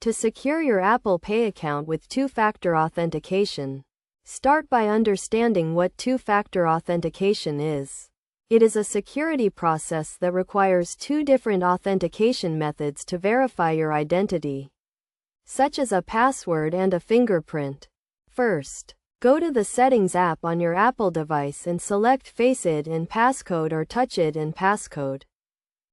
To secure your Apple Pay account with two-factor authentication, start by understanding what two-factor authentication is. It is a security process that requires two different authentication methods to verify your identity, such as a password and a fingerprint. First, go to the Settings app on your Apple device and select Face ID and Passcode or Touch ID and Passcode,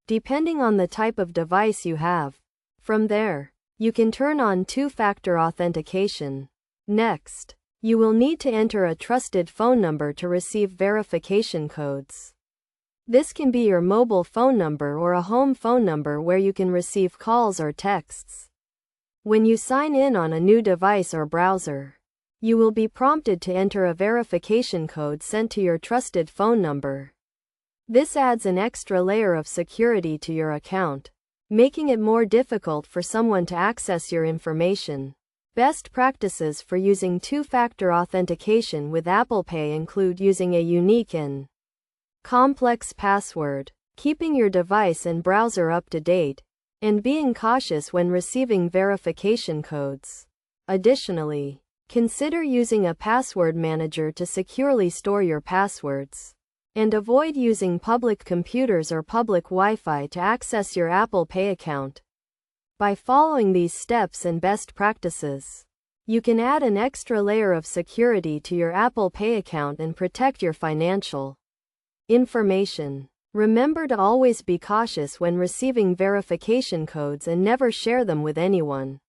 depending on the type of device you have. From there, you can turn on two-factor authentication. Next, you will need to enter a trusted phone number to receive verification codes. This can be your mobile phone number or a home phone number where you can receive calls or texts. When you sign in on a new device or browser, you will be prompted to enter a verification code sent to your trusted phone number. This adds an extra layer of security to your account, making it more difficult for someone to access your information. Best practices for using two-factor authentication with Apple Pay include using a unique and complex password, keeping your device and browser up to date, and being cautious when receiving verification codes. Additionally, consider using a password manager to securely store your passwords, and avoid using public computers or public Wi-Fi to access your Apple Pay account. By following these steps and best practices, you can add an extra layer of security to your Apple Pay account and protect your financial information. Remember to always be cautious when receiving verification codes and never share them with anyone.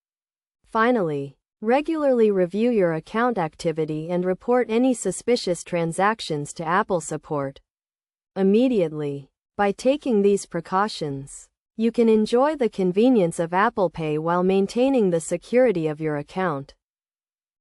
Finally, regularly review your account activity and report any suspicious transactions to Apple support immediately. By taking these precautions, you can enjoy the convenience of Apple Pay while maintaining the security of your account.